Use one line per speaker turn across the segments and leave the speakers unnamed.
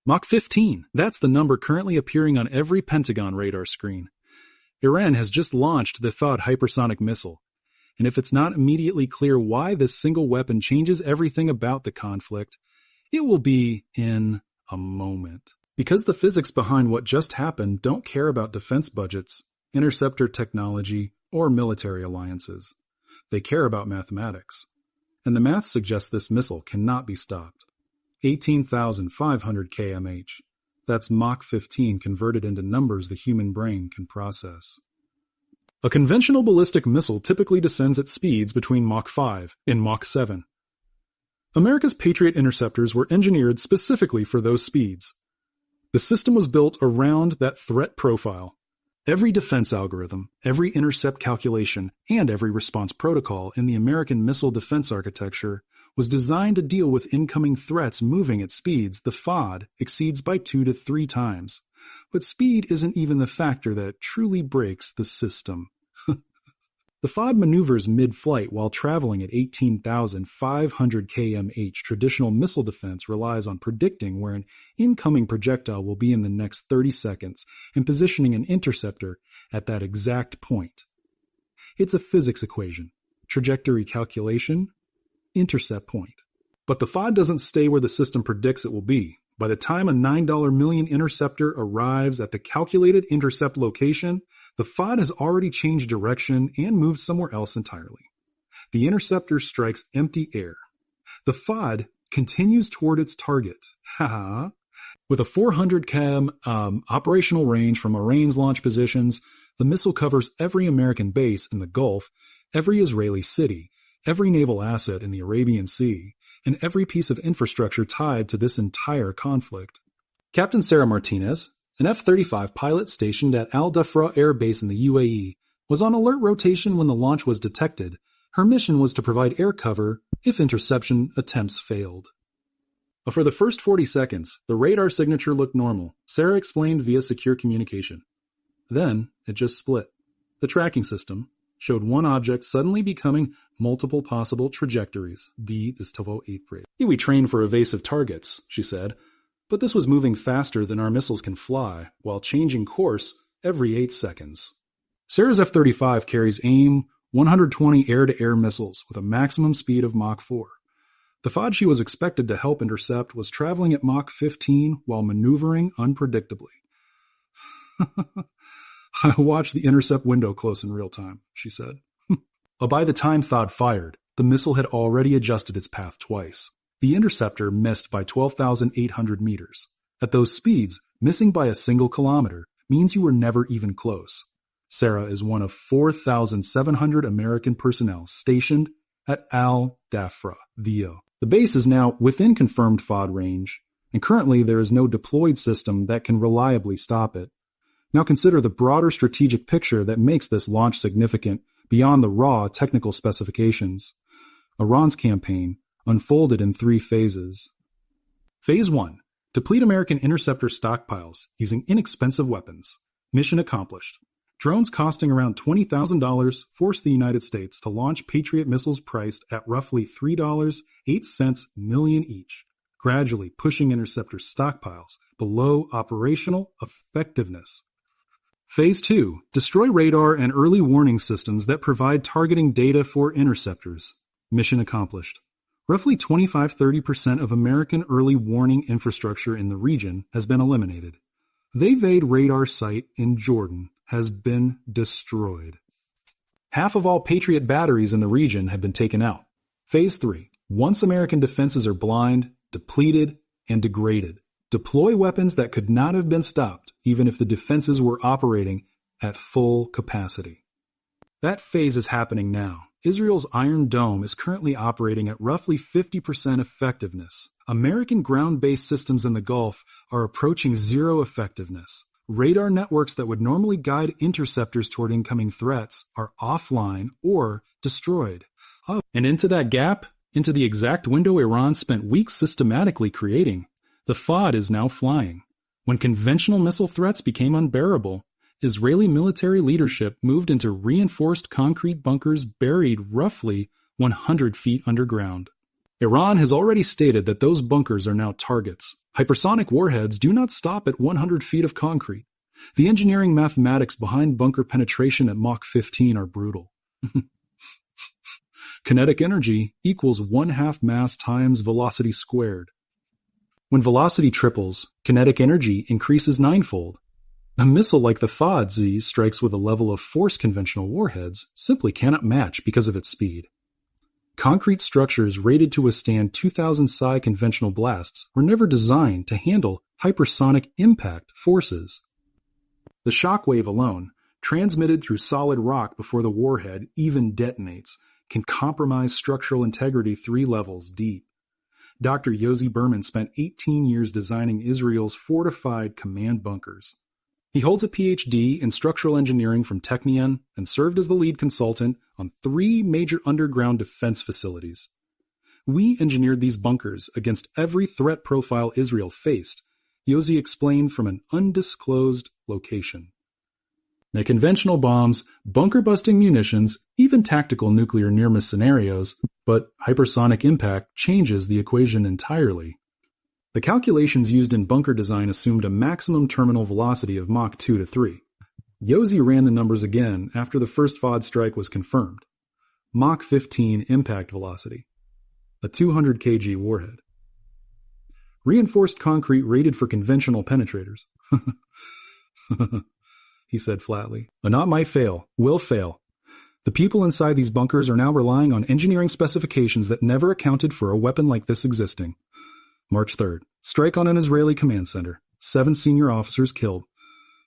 Mach 15, that's the number currently appearing on every Pentagon radar screen. Iran has just launched the Fattah hypersonic missile, and if it's not immediately clear why this single weapon changes everything about the conflict, it will be in a moment. Because the physics behind what just happened don't care about defense budgets, interceptor technology, or military alliances. They care about mathematics. And the math suggests this missile cannot be stopped. 18,500 kmh. That's Mach 15 converted into numbers the human brain can process. A conventional ballistic missile typically descends at speeds between Mach 5 and Mach 7. America's Patriot interceptors were engineered specifically for those speeds. The system was built around that threat profile. Every defense algorithm, every intercept calculation, and every response protocol in the American missile defense architecture was designed to deal with incoming threats moving at speeds the FOD exceeds by 2 to 3 times. But speed isn't even the factor that truly breaks the system. The FOD maneuvers mid-flight while traveling at 18,500 kmh. Traditional missile defense relies on predicting where an incoming projectile will be in the next 30 seconds and positioning an interceptor at that exact point. It's a physics equation. Trajectory calculation, intercept point. But the FOD doesn't stay where the system predicts it will be. By the time a $9 million interceptor arrives at the calculated intercept location, the FOD has already changed direction and moved somewhere else entirely. The interceptor strikes empty air. The FOD continues toward its target. With a 400 km operational range from Iran's launch positions, the missile covers every American base in the Gulf, every Israeli city, every naval asset in the Arabian Sea, and every piece of infrastructure tied to this entire conflict. Captain Sarah Martinez, an F-35 pilot stationed at Al Dhafra Air Base in the UAE, was on alert rotation when the launch was detected. Her mission was to provide air cover if interception attempts failed. For the first 40 seconds, the radar signature looked normal, Sarah explained via secure communication. Then, it just split. The tracking system showed one object suddenly becoming multiple possible trajectories. We train for evasive targets, she said. But this was moving faster than our missiles can fly, while changing course every 8 seconds. Sarah's F-35 carries AIM 120 air-to-air missiles with a maximum speed of Mach 4. The FOD she was expected to help intercept was traveling at Mach 15 while maneuvering unpredictably. I watched the intercept window close in real time, she said. By the time THOD fired, the missile had already adjusted its path twice. The interceptor missed by 12,800 meters. At those speeds, missing by a single kilometer means you were never even close. Sarah is one of 4,700 American personnel stationed at Al Dhafra, VO. The base is now within confirmed FOD range, and currently there is no deployed system that can reliably stop it. Now consider the broader strategic picture that makes this launch significant beyond the raw technical specifications. Iran's campaign unfolded in 3 phases. Phase 1. Deplete American interceptor stockpiles using inexpensive weapons. Mission accomplished. Drones costing around $20,000 forced the United States to launch Patriot missiles priced at roughly $3.08 million each, gradually pushing interceptor stockpiles below operational effectiveness. Phase 2. Destroy radar and early warning systems that provide targeting data for interceptors. Mission accomplished. Roughly 25-30% of American early warning infrastructure in the region has been eliminated. The Vade radar site in Jordan has been destroyed. Half of all Patriot batteries in the region have been taken out. Phase 3. Once American defenses are blind, depleted, and degraded, deploy weapons that could not have been stopped even if the defenses were operating at full capacity. That phase is happening now. Israel's Iron Dome is currently operating at roughly 50% effectiveness. American ground-based systems in the Gulf are approaching zero effectiveness. Radar networks that would normally guide interceptors toward incoming threats are offline or destroyed. And into that gap, into the exact window Iran spent weeks systematically creating, the FOD is now flying. When conventional missile threats became unbearable, Israeli military leadership moved into reinforced concrete bunkers buried roughly 100 feet underground. Iran has already stated that those bunkers are now targets. Hypersonic warheads do not stop at 100 feet of concrete. The engineering mathematics behind bunker penetration at Mach 15 are brutal. Kinetic energy equals 1/2 mass times velocity squared. When velocity triples, kinetic energy increases ninefold. A missile like the Fattah strikes with a level of force conventional warheads simply cannot match because of its speed. Concrete structures rated to withstand 2,000 psi conventional blasts were never designed to handle hypersonic impact forces. The shock wave alone, transmitted through solid rock before the warhead even detonates, can compromise structural integrity 3 levels deep. Dr. Yossi Berman spent 18 years designing Israel's fortified command bunkers. He holds a PhD in structural engineering from Technion and served as the lead consultant on 3 major underground defense facilities. We engineered these bunkers against every threat profile Israel faced, Yossi explained from an undisclosed location. Now, conventional bombs, bunker-busting munitions, even tactical nuclear near-miss scenarios, but hypersonic impact changes the equation entirely. The calculations used in bunker design assumed a maximum terminal velocity of Mach 2 to 3. Yossi ran the numbers again after the first FOD strike was confirmed. Mach 15 impact velocity. A 200 kg warhead. Reinforced concrete rated for conventional penetrators. He said flatly. But not might fail, will fail. The people inside these bunkers are now relying on engineering specifications that never accounted for a weapon like this existing. March 3rd. Strike on an Israeli command center. 7 senior officers killed.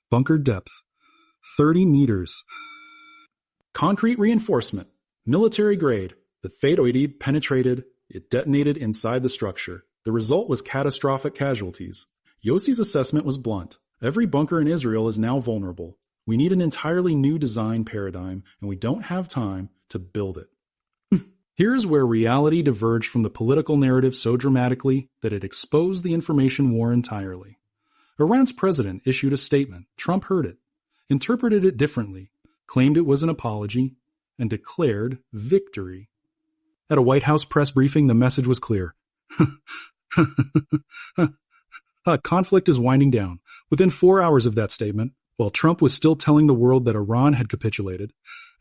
Bunker depth. 30 meters. Concrete reinforcement. Military grade. The Fattah penetrated. It detonated inside the structure. The result was catastrophic casualties. Yossi's assessment was blunt. Every bunker in Israel is now vulnerable. We need an entirely new design paradigm, and we don't have time to build it. Here's where reality diverged from the political narrative so dramatically that it exposed the information war entirely. Iran's president issued a statement. Trump heard it, interpreted it differently, claimed it was an apology, and declared victory. At a White House press briefing, the message was clear. Conflict is winding down. Within 4 hours of that statement, while Trump was still telling the world that Iran had capitulated,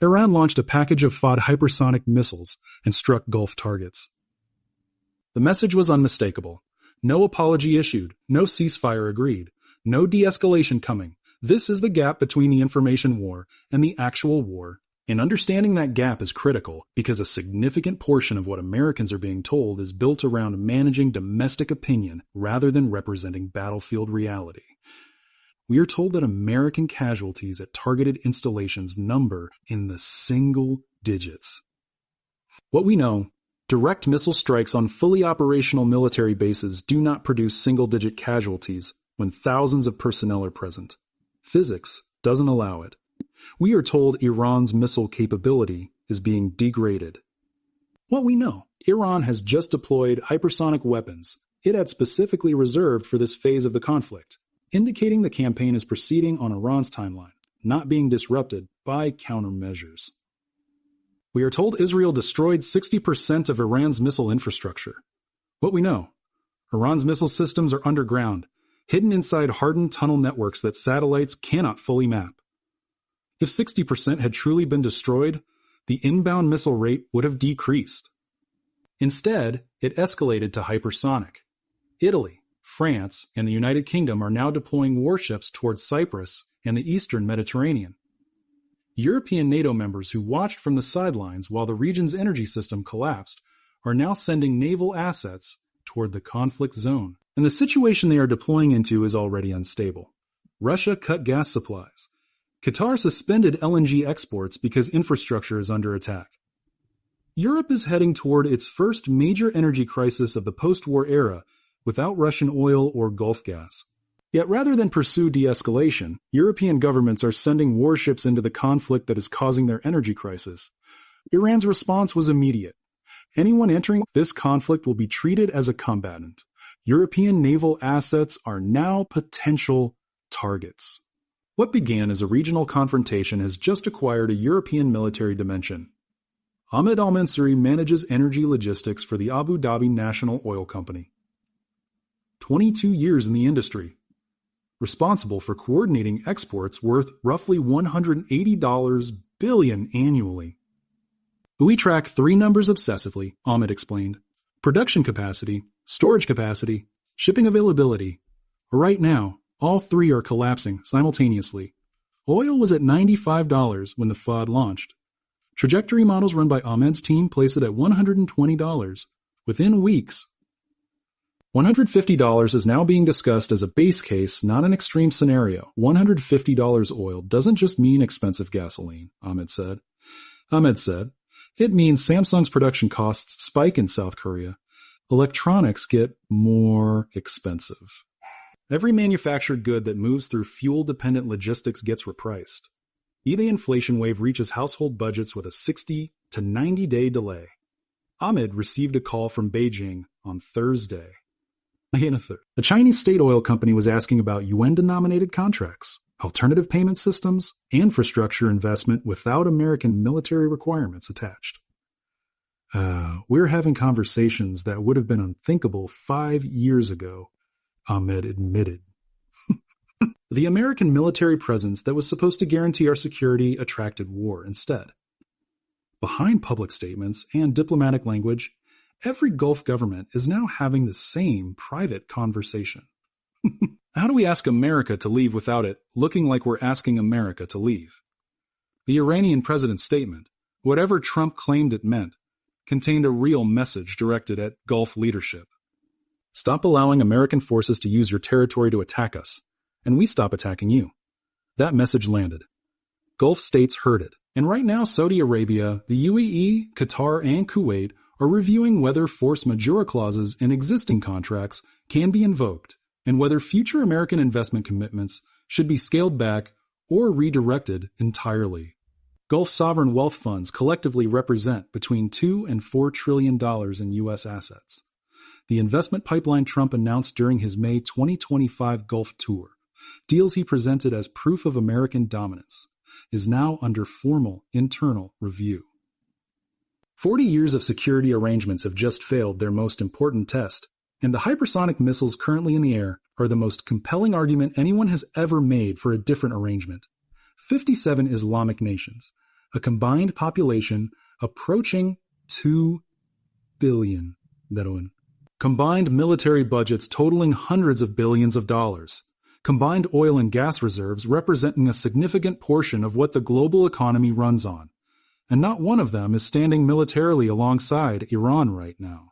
Iran launched a package of Fattah hypersonic missiles and struck Gulf targets. The message was unmistakable. No apology issued, no ceasefire agreed, no de-escalation coming. This is the gap between the information war and the actual war. And understanding that gap is critical because a significant portion of what Americans are being told is built around managing domestic opinion rather than representing battlefield reality. We are told that American casualties at targeted installations number in the single digits. What we know, direct missile strikes on fully operational military bases do not produce single-digit casualties when thousands of personnel are present. Physics doesn't allow it. We are told Iran's missile capability is being degraded. What we know, Iran has just deployed hypersonic weapons it had specifically reserved for this phase of the conflict, indicating the campaign is proceeding on Iran's timeline, not being disrupted by countermeasures. We are told Israel destroyed 60% of Iran's missile infrastructure. What we know, Iran's missile systems are underground, hidden inside hardened tunnel networks that satellites cannot fully map. If 60% had truly been destroyed, the inbound missile rate would have decreased. Instead, it escalated to hypersonic. Italy, France, and the United Kingdom are now deploying warships towards Cyprus and the eastern Mediterranean. European NATO members who watched from the sidelines while the region's energy system collapsed are now sending naval assets toward the conflict zone. And the situation they are deploying into is already unstable. Russia cut gas supplies. Qatar suspended LNG exports because infrastructure is under attack. Europe is heading toward its first major energy crisis of the post-war era without Russian oil or Gulf gas. Yet rather than pursue de-escalation, European governments are sending warships into the conflict that is causing their energy crisis. Iran's response was immediate. Anyone entering this conflict will be treated as a combatant. European naval assets are now potential targets. What began as a regional confrontation has just acquired a European military dimension. Ahmed al-Mansouri manages energy logistics for the Abu Dhabi National Oil Company. 22 years in the industry, responsible for coordinating exports worth roughly $180 billion annually. We track three numbers obsessively, Ahmed explained. Production capacity, storage capacity, shipping availability. Right now, all three are collapsing simultaneously. Oil was at $95 when the FOD launched. Trajectory models run by Ahmed's team place it at $120 within weeks. $150 is now being discussed as a base case, not an extreme scenario. $150 oil doesn't just mean expensive gasoline, Ahmed said. It means Samsung's production costs spike in South Korea. Electronics get more expensive. Every manufactured good that moves through fuel-dependent logistics gets repriced. The inflation wave reaches household budgets with a 60 to 90-day delay. Ahmed received a call from Beijing on Thursday. A Chinese state oil company was asking about yuan-denominated contracts, alternative payment systems, infrastructure investment without American military requirements attached. We're having conversations that would have been unthinkable 5 years ago, Ahmed admitted. The American military presence that was supposed to guarantee our security attracted war instead. Behind public statements and diplomatic language, every Gulf government is now having the same private conversation. How do we ask America to leave without it looking like we're asking America to leave? The Iranian president's statement, whatever Trump claimed it meant, contained a real message directed at Gulf leadership. Stop allowing American forces to use your territory to attack us, and we stop attacking you. That message landed. Gulf states heard it, and right now Saudi Arabia, the UAE, Qatar, and Kuwait are reviewing whether force majeure clauses in existing contracts can be invoked and whether future American investment commitments should be scaled back or redirected entirely. Gulf sovereign wealth funds collectively represent between $2 and $4 trillion in U.S. assets. The investment pipeline Trump announced during his May 2025 Gulf tour, deals he presented as proof of American dominance, is now under formal internal review. 40 years of security arrangements have just failed their most important test, and the hypersonic missiles currently in the air are the most compelling argument anyone has ever made for a different arrangement. 57 Islamic nations, a combined population approaching 2 billion. Combined military budgets totaling hundreds of billions of dollars. Combined oil and gas reserves representing a significant portion of what the global economy runs on. And not one of them is standing militarily alongside Iran right now.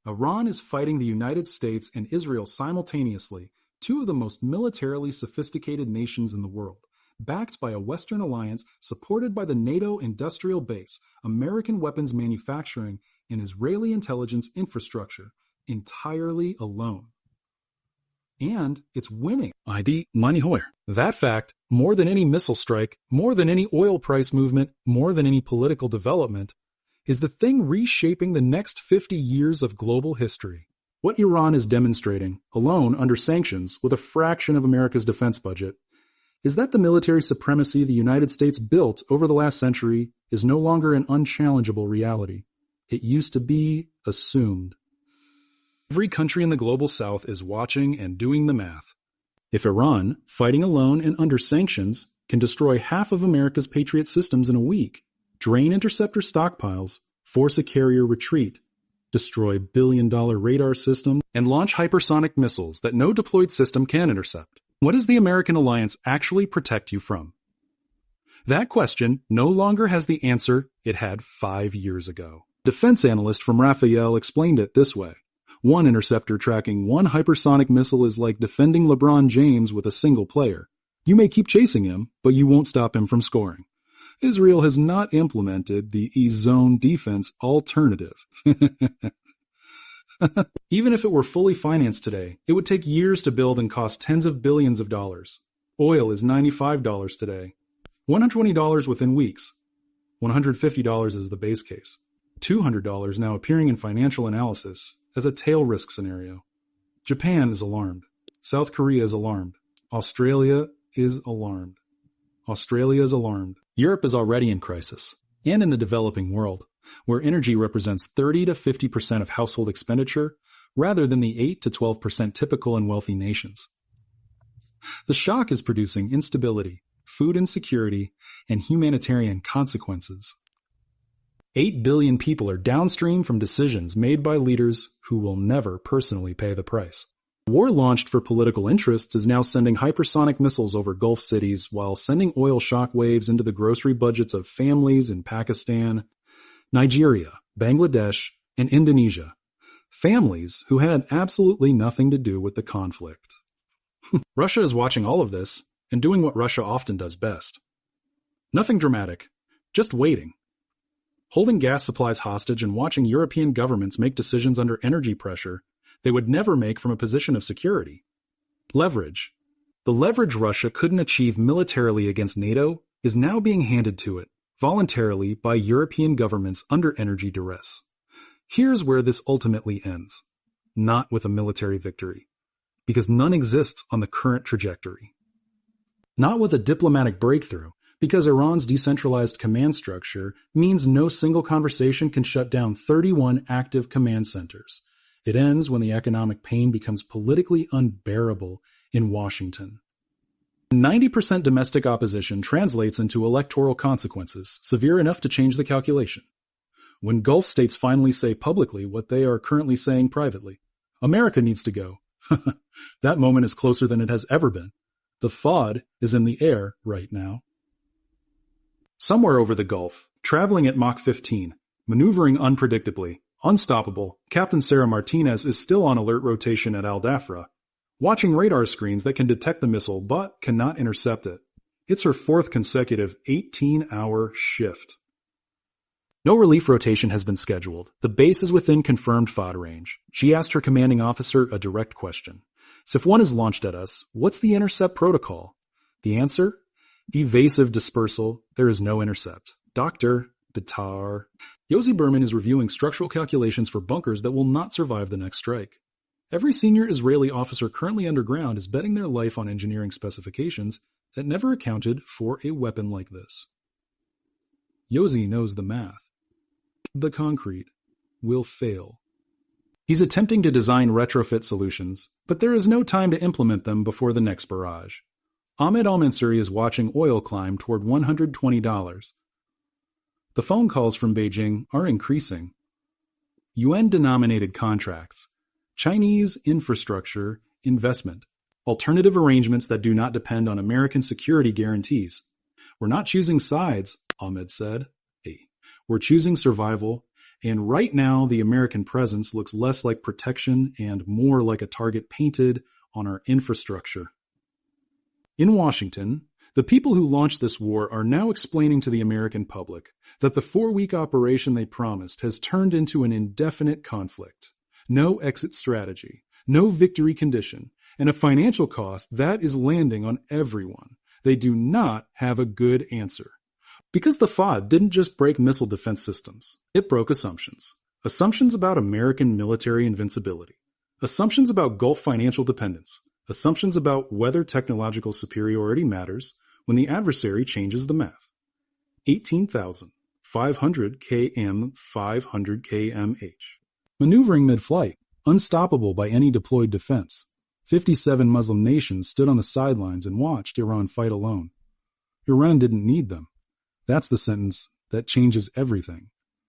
Iran is fighting the United States and Israel simultaneously, two of the most militarily sophisticated nations in the world, backed by a Western alliance supported by the NATO industrial base, American weapons manufacturing, and Israeli intelligence infrastructure, entirely alone. And it's winning. That fact, more than any missile strike, more than any oil price movement, more than any political development, is the thing reshaping the next 50 years of global history. What Iran is demonstrating, alone under sanctions with a fraction of America's defense budget, is that the military supremacy the United States built over the last century is no longer an unchallengeable reality. It used to be assumed. Every country in the global south is watching and doing the math. If Iran, fighting alone and under sanctions, can destroy half of America's Patriot systems in a week, drain interceptor stockpiles, force a carrier retreat, destroy billion-dollar radar systems, and launch hypersonic missiles that no deployed system can intercept, what does the American alliance actually protect you from? That question no longer has the answer it had 5 years ago. Defense analyst from Raphael explained it this way. One interceptor tracking one hypersonic missile is like defending LeBron James with a single player. You may keep chasing him, but you won't stop him from scoring. Israel has not implemented the E-zone defense alternative. Even if it were fully financed today, it would take years to build and cost tens of billions of dollars. Oil is $95 today. $120 within weeks. $150 is the base case. $200 now appearing in financial analysis as a tail risk scenario. Japan is alarmed. South Korea is alarmed. Australia is alarmed. Europe is already in crisis. And in the developing world, where energy represents 30 to 50% of household expenditure, rather than the 8 to 12% typical in wealthy nations. The shock is producing instability, food insecurity, and humanitarian consequences. 8 billion people are downstream from decisions made by leaders who will never personally pay the price. War launched for political interests is now sending hypersonic missiles over Gulf cities while sending oil shock waves into the grocery budgets of families in Pakistan, Nigeria, Bangladesh, and Indonesia. Families who had absolutely nothing to do with the conflict. Russia is watching all of this and doing what Russia often does best. Nothing dramatic, just waiting. Holding gas supplies hostage and watching European governments make decisions under energy pressure they would never make from a position of security. Leverage. The leverage Russia couldn't achieve militarily against NATO is now being handed to it, voluntarily by European governments under energy duress. Here's where this ultimately ends. Not with a military victory, because none exists on the current trajectory. Not with a diplomatic breakthrough, because Iran's decentralized command structure means no single conversation can shut down 31 active command centers. It ends when the economic pain becomes politically unbearable in Washington. 90% domestic opposition translates into electoral consequences, severe enough to change the calculation. When Gulf states finally say publicly what they are currently saying privately, America needs to go. That moment is closer than it has ever been. The FOD is in the air right now. Somewhere over the Gulf, traveling at Mach 15, maneuvering unpredictably, unstoppable, Captain Sarah Martinez is still on alert rotation at Al Dhafra, watching radar screens that can detect the missile but cannot intercept it. It's her fourth consecutive 18-hour shift. No relief rotation has been scheduled. The base is within confirmed FOD range. She asked her commanding officer a direct question. So if one is launched at us, what's the intercept protocol? The answer? Evasive dispersal. There is no intercept. Dr. Bitar. Yossi Berman is reviewing structural calculations for bunkers that will not survive the next strike. Every senior Israeli officer currently underground is betting their life on engineering specifications that never accounted for a weapon like this. Yossi knows the math. The concrete will fail. He's attempting to design retrofit solutions, but there is no time to implement them before the next barrage. Ahmed Al-Mansuri is watching oil climb toward $120. The phone calls from Beijing are increasing. UN-denominated contracts, Chinese infrastructure investment, alternative arrangements that do not depend on American security guarantees. We're not choosing sides, Ahmed said. We're choosing survival, and right now the American presence looks less like protection and more like a target painted on our infrastructure. In Washington, the people who launched this war are now explaining to the American public that the 4-week operation they promised has turned into an indefinite conflict. No exit strategy, no victory condition, and a financial cost that is landing on everyone. They do not have a good answer. Because the FOD didn't just break missile defense systems, it broke assumptions. Assumptions about American military invincibility. Assumptions about Gulf financial dependence. Assumptions about whether technological superiority matters when the adversary changes the math. 18,500 km, 500 kmh. Maneuvering mid-flight, unstoppable by any deployed defense. 57 Muslim nations stood on the sidelines and watched Iran fight alone. Iran didn't need them. That's the sentence that changes everything.